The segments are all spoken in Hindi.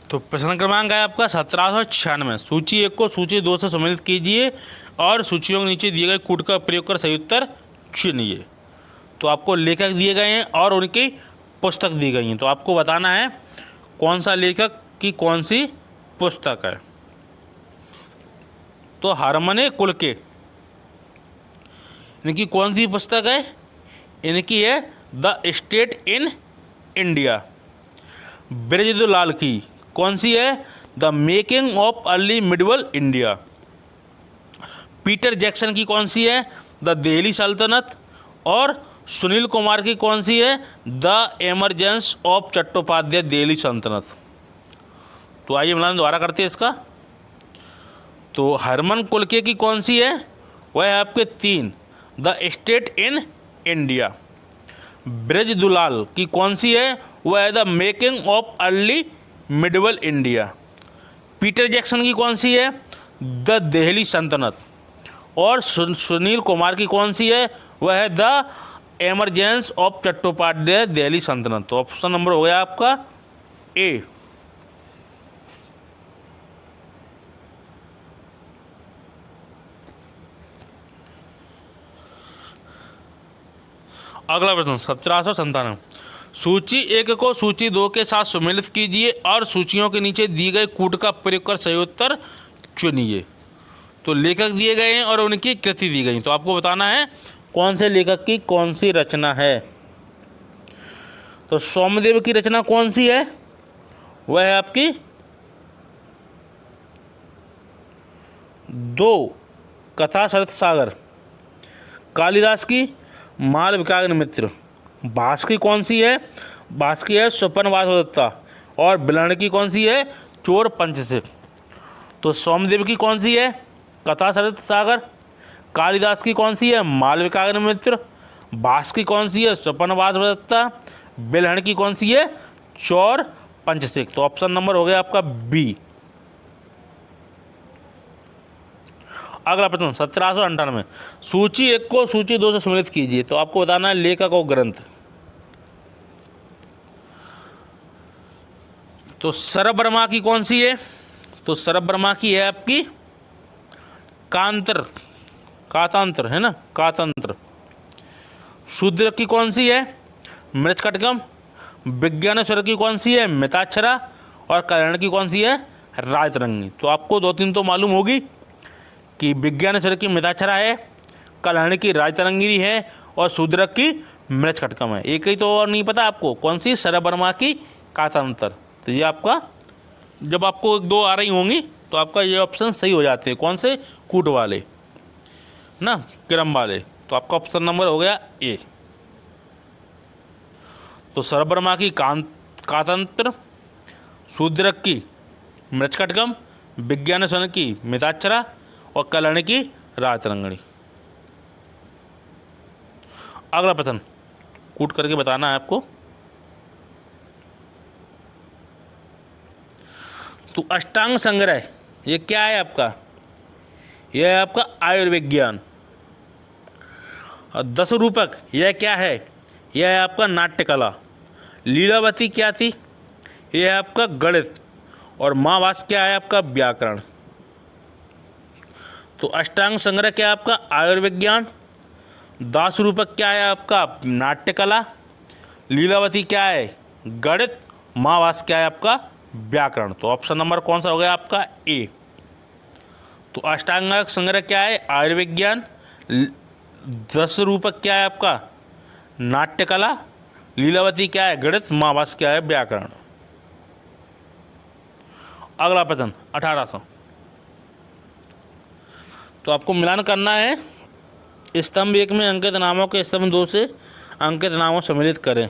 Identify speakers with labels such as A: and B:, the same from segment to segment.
A: तो प्रश्न क्रमांक है आपका 1796। सूची 1 को सूची 2 से सम्मिलित कीजिए और सूचियों के नीचे दिए गए कूट का प्रयोग कर सही उत्तर चुनिए। तो आपको लेखक दिए गए हैं और उनकी पुस्तक दी गई हैं, तो आपको बताना है कौन सा लेखक की कौन सी पुस्तक है। तो हरमने कुलके इनकी कौन सी पुस्तक है? इनकी है द स्टेट इन इंडिया। ब्रजदुलाल की कौन सी है? The making of early medieval India. Peter Jackson की कौन सी है? द दिल्ली सल्तनत। और सुनील कुमार की कौन सी है? The emergence of Chattopadhyay Delhi सल्तनत। तो आइए मिलान दोबारा करते हैं इसका। तो हरमन कुलके की कौन सी है? वह है आपके 3 द स्टेट इन इंडिया। ब्रजदुलाल की कौन सी है? वह है the making of early medieval India. Peter Jackson की कौन सी है? द दिल्ली सल्तनत। और सुनील कुमार की कौन सी है? वह है the emergence of Chattopadhyay Delhi सल्तनत। तो ऑप्शन नंबर हो गया आपका ए। अगला प्रश्न 1797। सूची 1 को सूची 2 के साथ सम्मिलित कीजिए और सूचियों के नीचे दिए गए कूट का प्रयोग कर सही उत्तर चुनिए। तो लेखक दिए गए हैं और उनकी कृति दी गई, तो आपको बताना है कौन से लेखक की कौन सी रचना है। तो सोमदेव की रचना कौन सी है? वह है आपकी 2 कथा शरत सागर। कालिदास की मालविकाग्निमित्र। भास की कौन सी है? भास की है स्वपन वासवदत्ता। और बिलण की कौन सी है? चोर पंचशिख। तो सोमदेव की कौन सी है? कथा शरत सागर। कालिदास की कौन सी है? मालविकाग्निमित्र। भास की कौन सी है? स्वपन वासवदत्ता। बिलहण की कौन सी है? चोर पंचशिख। तो ऑप्शन नंबर हो गया आपका बी। अगला प्रश्न 1798। सूची 1 को सूची 2 से सम्मिलित कीजिए। तो आपको बताना है लेखक और ग्रंथ। तो सरब वर्मा की कौन सी है? तो सरब वर्मा की है आपकी कातंत्र है ना, कातंत्र। शूद्र की कौन सी है? मृच्छकटिकम। विज्ञानेश्वर की कौन सी है? मिताक्षरा। और कल्याण की कौन सी है? राजतरंगी। तो आपको 2-3 तो मालूम होगी कि विज्ञानेश्वर की मिताक्षरा है, कल्याण की राजतरंगी है और शूद्रक की मृच्छकटिकम है। एक ही तो और नहीं पता आपको कौन सी? सरब वर्मा की कातंत्र। तो ये आपका जब आपको 2 आ रही होंगी तो आपका ये ऑप्शन सही हो जाते हैं। कौन से? कूट वाले ना, क्रम वाले। तो आपका ऑप्शन नंबर हो गया ए। तो सरब वर्मा की कातंत्र, शूद्रक की मृच्छकटिकम, विज्ञानेश्वर की मिताक्षरा और कल्याण की राजतरंगिणी। अगला प्रश्न कूट करके बताना है आपको। तो अष्टांग संग्रह ये क्या है आपका? यह है आपका आयुर्विज्ञान। 10 रूपक यह क्या है? यह है आपका नाट्यकला। लीलावती क्या थी? यह है आपका गणित। और महाभाष्य क्या है आपका? व्याकरण। तो अष्टांग संग्रह क्या है आपका? आयुर्विज्ञान। 10 रूपक क्या है आपका? नाट्यकला। लीलावती क्या है? गणित। महाभाष्य क्या है आपका? व्याकरण। तो ऑप्शन नंबर कौन सा हो गया आपका? ए। तो अष्टांग संग्रह क्या है? आयुर्विज्ञान। 10 रूपक क्या है आपका? नाट्यकला। लीलावती क्या है? गणित। महाभाष्य क्या है? व्याकरण। अगला प्रश्न 1800। तो आपको मिलान करना है। स्तंभ 1 में अंकित नामों के स्तंभ 2 से अंकित नामों सम्मिलित करें।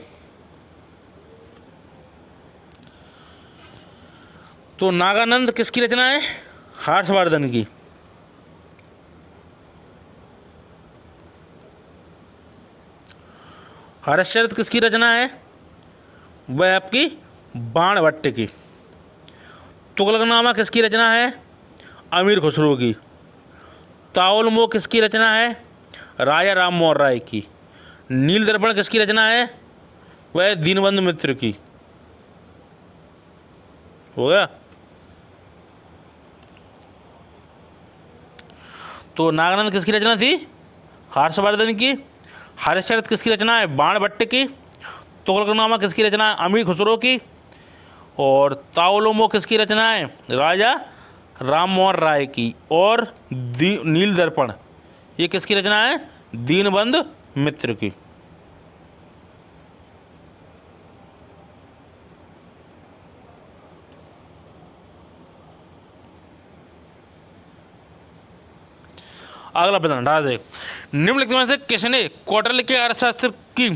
A: तो नागानंद किसकी रचना है? हर्षवर्धन की। हर्षचरित किसकी रचना है? वह आपकी बाणभट्ट की। तुगलकनामा किसकी रचना है? अमीर खुसरो की। ताउलमो किसकी रचना है? राजा राम मोहन राय की। नील दर्पण किसकी रचना है? वह दीनबंधु मित्र की। हो गया। तो नागानंद किसकी रचना थी? हर्षवर्धन की। हरिश्चरित किसकी रचना है? बाणभट्ट की। तुगलकनामा किसकी रचना है? अमीर खुसरो की। और ताओलुमो किसकी रचना है? राजा राम मोहन राय की। और नील दर्पण ये किसकी रचना है? दीनबंधु मित्र की। अगला प्रश्न 18 निम्नलिखित में से किसने कौटिल्य के अर्थशास्त्र की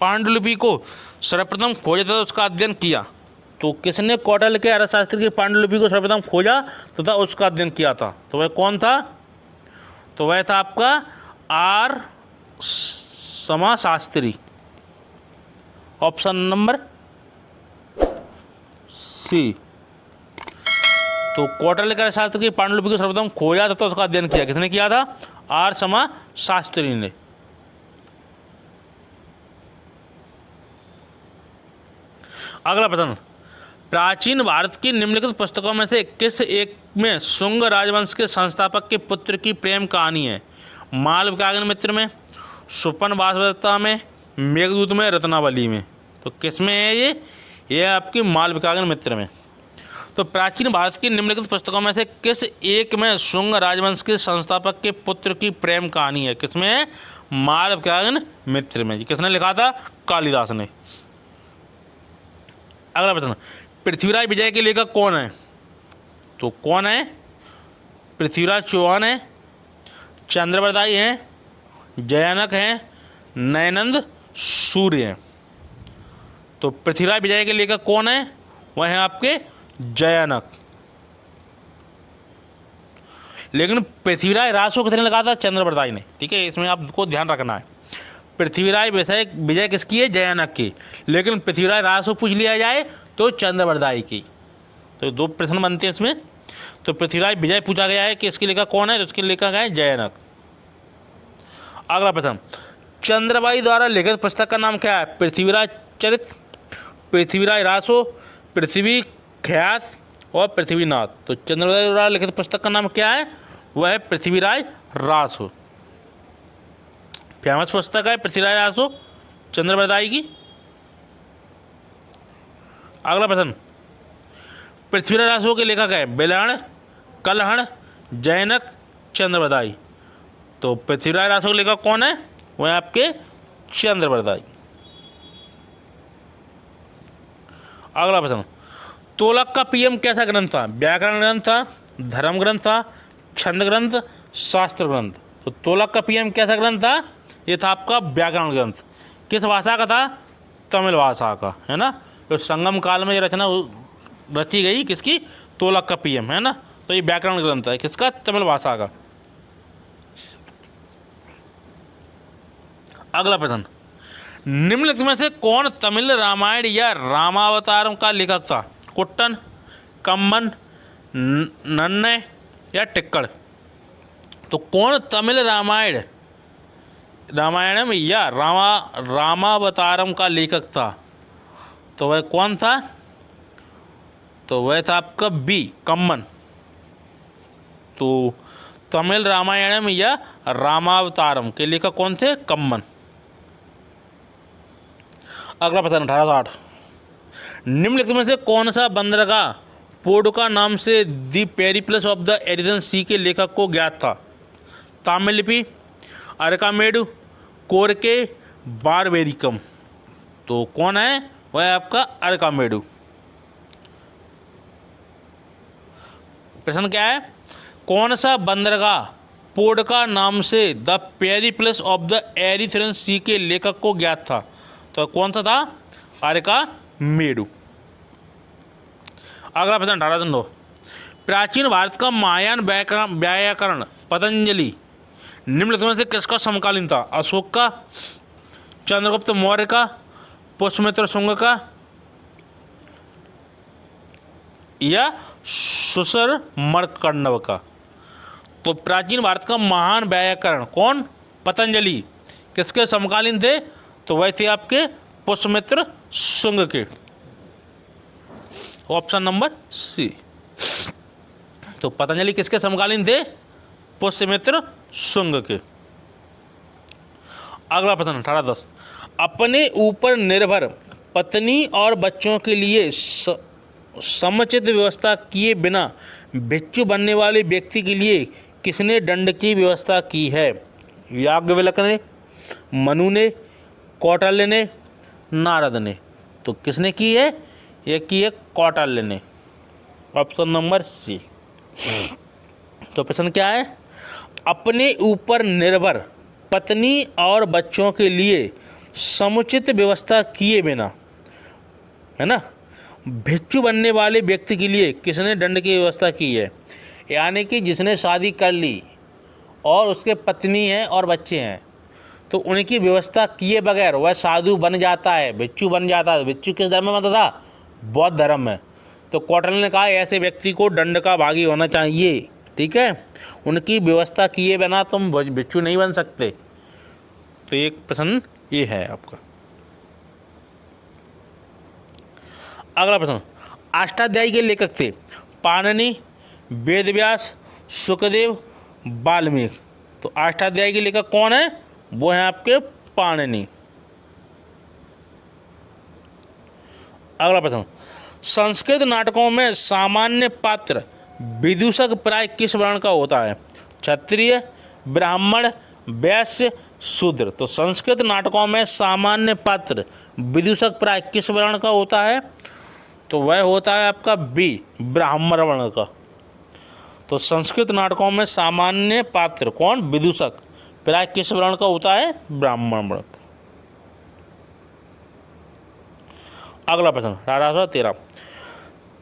A: पांडुलिपि को सर्वप्रथम खोजा तथा उसका अध्ययन किया? तो किसने कौटिल्य के अर्थशास्त्र की पांडुलिपि को सर्वप्रथम खोजा तथा उसका अध्ययन किया था? तो वह कौन था? तो वह था आपका R Shamasastry. Option number C. तो कौटिल्य के अर्थशास्त्र की पांडुलिपि को सर्वप्रथम खोजा तथा उसका अध्ययन किया किसने किया था? आर समाशास्त्री ने। अगला प्रश्न प्राचीन भारत की निम्नलिखित पुस्तकों में से किस एक में शुंग राजवंश के संस्थापक के पुत्र की प्रेम कहानी है? मालविकाग्नि मित्र में, सुपन वासवदत्ता में, मेघदूत में, रत्नावली में। तो किस में है ये आपकी मालविकाग्नि मित्र में। तो प्राचीन भारत की निम्नलिखित पुस्तकों में से किस एक में शुंग राजवंश के संस्थापक के पुत्र की प्रेम कहानी है? किसमें है? मालविकाग्नि मित्र में। किसने लिखा था? कालिदास ने। अगला प्रश्न पृथ्वीराज विजय के लेखक कौन है? तो कौन है? पृथ्वीराज चौहान है, चंद्रबरदाई हैं, जयानक हैं, नयनंद सूर्य हैं। तो पृथ्वीराज विजय के लेखक कौन है? वह है आपके जयानक। लेकिन पृथ्वीराज रासो किसने लिखा था? चंद्रबरदाई ने। ठीक है, इसमें आपको ध्यान रखना है। पृथ्वीराज विजय किसकी है? जयानक की। लेकिन पृथ्वीराज रासो पूछ लिया जाए तो चंद्रबरदाई की। तो दो प्रश्न बनते हैं इसमें। तो पृथ्वीराज विजय पूछा गया है कि इसके लेखक कौन है? तो इसके लेखक है जयानक। अगला प्रश्न चंद्रबाई द्वारा लिखित पुस्तक का नाम क्या है? पृथ्वीराज चरित, पृथ्वीराज रासो, पृथ्वी ख्यात और पृथ्वीनाथ। तो चंद्रबाई द्वारा लिखित पुस्तक का नाम क्या है? वह है पृथ्वीराज रासो। फेमस पुस्तक है पृथ्वीराज रासो चंद्रबरदाई की। अगला प्रश्न पृथ्वीराज रासो के लेखक है बेलहण, कलहण, जैनक, चंद्रबरदाई। तो पृथ्वीराज रासो के लेखक कौन है? वह आपके चंद्रबरदाई। अगला प्रश्न तोलक का पीएम कैसा ग्रंथ था? व्याकरण ग्रंथ था, धर्म ग्रंथ था, छंद ग्रंथ, शास्त्र ग्रंथ। तो तोलक का पीएम कैसा ग्रंथ था? ये था आपका व्याकरण ग्रंथ। किस भाषा का था? तमिल भाषा का, है ना। तो संगम काल में ये रचना रची गई किसकी? तोलक का पीएम, है ना। तो ये व्याकरण ग्रंथ है किसका? तमिल भाषा का। अगला प्रश्न निम्नलिखित में से कौन तमिल रामायण या रामावतारम का लेखक था? कुट्टन, कम्मन, नन्नय या टिक्कड़। तो कौन तमिल रामायणम या रामावतारम का लेखक था? तो वह कौन था? तो वह था आपका बी कम्मन। तो तमिल रामायणम या रामावतारम के लेखक कौन थे? कम्मन। अगला प्रश्न 1860 निम्नलिखित में से कौन सा बंदरगाह पोर्डुका नाम से दी पेरिप्लस ऑफ द एरिथन सी के लेखक को ज्ञात था? तामिलिपि, अरकामेडु, कोरके, बारबेरिकम। तो कौन है? वह है आपका अरकामेडु। प्रश्न क्या है? कौन सा बंदरगाह पोर्डुका नाम से द पेरिप्लस ऑफ द एरिथ्रेन सी के लेखक को ज्ञात था? तो कौन सा था? अरकामेडु। अगला प्रश्न 1809 प्राचीन भारत का महायान व्याकरण पतंजलि निम्नलिखित में से किसका समकालीन था? अशोक का, चंद्रगुप्त मौर्य का, पुष्यमित्र शुंग का या सुसर मर्कण्डव का। तो प्राचीन भारत का महान व्याकरण कौन? पतंजलि। किसके समकालीन थे? तो वह थे आपके पुष्यमित्र शुंग के। Option number C. तो पतंजलि किसके समकालीन थे? पुष्यमित्र शुंग के। अगला प्रश्न 1810, अपने ऊपर निर्भर पत्नी और बच्चों के लिए समुचित व्यवस्था किए बिना भिक्षु बनने वाले व्यक्ति के लिए किसने दंड की व्यवस्था की है? याज्ञवल्क्य ने, मनु ने, कौटिल्य ने, नारद ने। तो किसने की है? ये की है कौटिल्य ने। Option number C. तो प्रश्न क्या है? अपने ऊपर निर्भर पत्नी और बच्चों के लिए समुचित व्यवस्था किए बिना, है ना, भिक्षु बनने वाले व्यक्ति के लिए किसने दंड की व्यवस्था की है? यानी कि जिसने शादी कर ली और उसके पत्नी हैं और बच्चे हैं, तो उनकी व्यवस्था किए बगैर वह साधु बन जाता है, भिक्षु बन जाता है। भिक्षु किस धर्म में बनता था? बौद्ध धर्म में। तो कौटिल्य ने कहा ऐसे व्यक्ति को दंड का भागी होना चाहिए। ठीक है, उनकी व्यवस्था किए बिना तुम भिक्षु नहीं बन सकते। तो एक प्रश्न ये है आपका। अगला प्रश्न, अष्टाध्यायी के लेखक थे पाणिनि, वेदव्यास, सुखदेव, वाल्मीकि। तो अष्टाध्यायी के लेखक कौन है? वो है आपके पाणिनि। अगला प्रश्न, संस्कृत नाटकों में सामान्य पात्र विदूषक प्राय किस वर्ण का होता है? क्षत्रिय, ब्राह्मण, वैश्य, शूद्र। तो संस्कृत नाटकों में सामान्य पात्र विदूषक प्राय किस वर्ण का होता है? तो वह होता है आपका बी, ब्राह्मण वर्ण का। तो संस्कृत नाटकों में सामान्य पात्र कौन? विदूषक प्राय किस वर्ण का होता है? ब्राह्मण वर्ण का। अगला प्रश्न 1813,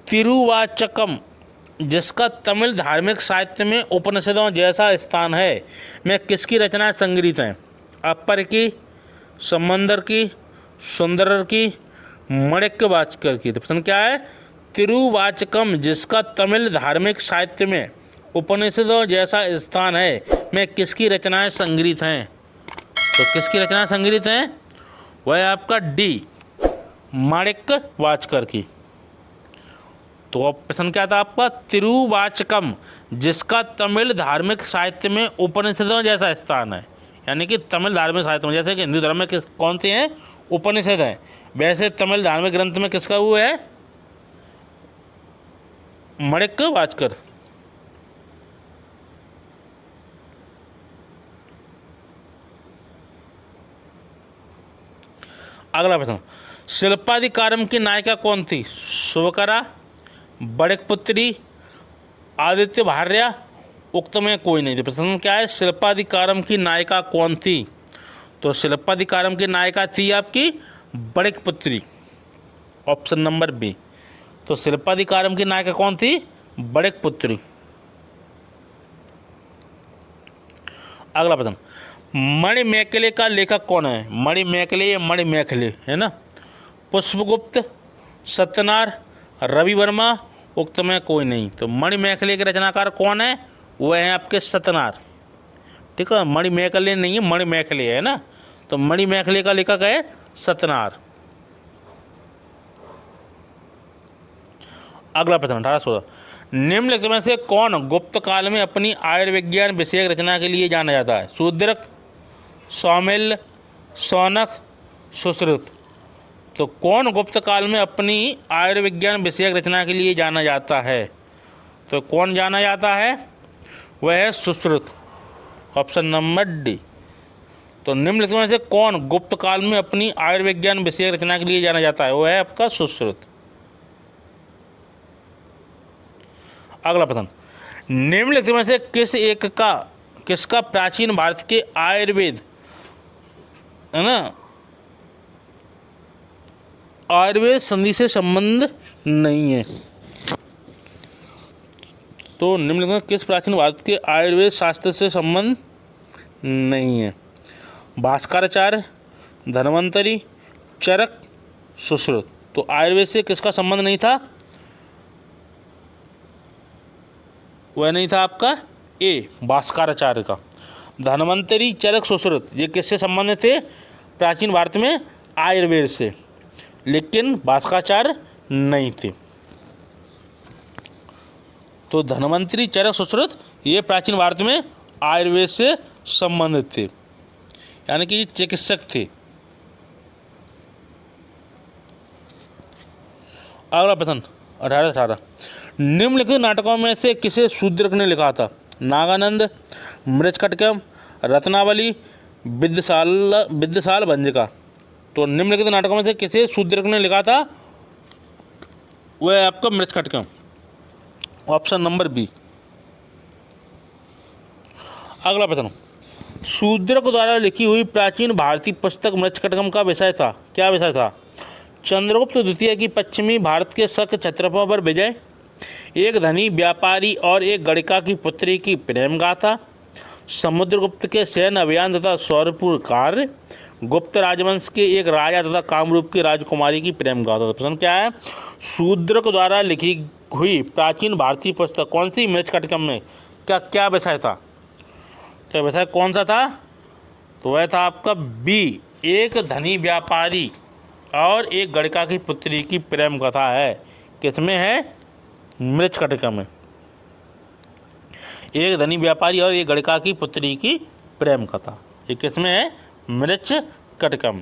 A: तिरुवाचकम जिसका तमिल धार्मिक साहित्य में उपनिषदों जैसा स्थान है में किसकी रचनाएं संग्रहित हैं? अपर की, समंदर की, सुंदरर की, माणिक्यवाचकर की। तो प्रश्न क्या है? तिरुवाचकम जिसका तमिल धार्मिक साहित्य में उपनिषदों जैसा स्थान है में किसकी रचनाएं संग्रहित हैं? तो किसकी रचनाएं संग्रहित हैं? वह आपका डी, माणिक्यवाचकर की। तो अब प्रश्न क्या था आपका? तिरुवाचकम जिसका तमिल धार्मिक साहित्य में उपनिषदों जैसा स्थान है, यानी कि तमिल धार्मिक साहित्य में, जैसे कि हिंदू धर्म में कौन से हैं? उपनिषद हैं, वैसे तमिल धार्मिक ग्रंथ में किसका वो है? माणिक्यवाचकर। अगला प्रश्न, शिल्पाधिकारम की नायिका कौन थी? शुभकरा, बड़कपुत्री, आदित्य भार्या, उक्त में कोई नहीं। तो प्रश्न क्या है? शिल्पाधिकारम की नायिका कौन थी? तो शिल्पाधिकारम की नायिका थी आपकी बड़कपुत्री। Option number B. तो शिल्पाधिकारम की नायिका कौन थी? बड़कपुत्री। अगला प्रश्न, मणिमेखले का लेखक कौन है? मणिमेखले या मणिमेखले, है ना? पुष्पगुप्त, सत्यनार, रवि वर्मा, उक्त में कोई नहीं। तो मणिमेखले के रचनाकार कौन है? वह है आपके सत्यनार। ठीक है, मणिमेखले नहीं है, मणिमेखले है ना। तो मणिमेखले का लेखक है सत्यनार। अगला प्रश्न 1816, निम्नलिखित में से कौन गुप्त काल में अपनी आयुर्विज्ञान विषयक रचना के लिए जाना जाता है? शूद्रक, सौमिल्य, शौनक, सुश्रुत। तो कौन गुप्त काल में अपनी आयुर्विज्ञान विषयक रचना के लिए जाना जाता है? तो कौन जाना जाता है? वह है सुश्रुत। Option number D. तो निम्नलिखित में से कौन गुप्त काल में अपनी आयुर्विज्ञान विषयक रचना के लिए जाना जाता है? वह है आपका सुश्रुत। अगला प्रश्न, निम्नलिखित में से किसका प्राचीन भारत के आयुर्वेद, है ना, आयुर्वेद संधि से संबंध नहीं है? तो निम्नलिखित में किस प्राचीन भारत के आयुर्वेद शास्त्र से संबंध नहीं है? भास्कराचार्य, धन्वंतरी, चरक, सुश्रुत। तो आयुर्वेद से किसका संबंध नहीं था? वह नहीं था आपका ए, भास्कराचार्य का। धन्वंतरी, चरक, सुश्रुत ये किससे संबंधित थे? प्राचीन भारत में आयुर्वेद से, लेकिन भास्कराचार्य नहीं थे। तो धन्वंतरी, चरक, सुश्रुत ये प्राचीन भारत में आयुर्वेद से संबंधित थे, यानी कि चिकित्सक थे। अगला प्रश्न 18 निम्नलिखित नाटकों में से किसे शूद्रक ने लिखा था? नागानंद, मृच्छकटिकम, रत्नावली, विद्यासाल भंजिका। तो निम्नलिखित नाटकों में से किसे शूद्रक ने लिखा था? वह है आपका मृच्छकटिकम, ऑप्शन नंबर बी। अगला प्रश्न, शूद्रक द्वारा लिखी हुई प्राचीन भारतीय पुस्तक मृच्छकटिकम का विषय था, क्या विषय था? चंद्रगुप्त द्वितीय की पश्चिमी भारत के शक क्षत्रपों पर विजय, एक धनी व्यापारी और एक गणिका की पुत्री की प्रेम गाथा, समुद्रगुप्त के सैन्य अभियान तथा शौर्यपूर्ण कार्य, गुप्त राजवंश के एक राजा तथा कामरूप की राजकुमारी की प्रेम गाथा। प्रश्न क्या है? शूद्रक द्वारा लिखी हुई प्राचीन भारतीय पुस्तक कौन सी मृच्छकटिकम में क्या विषय था? क्या विषय कौन सा था? तो वह था आपका बी, एक धनी व्यापारी और एक गणिका की पुत्री की प्रेम कथा है। किसमें है? मृच्छकटिकम में। एक धनी व्यापारी और एक गणिका की पुत्री की प्रेम कथा, ये किसमें है? मृच्छकटिकम।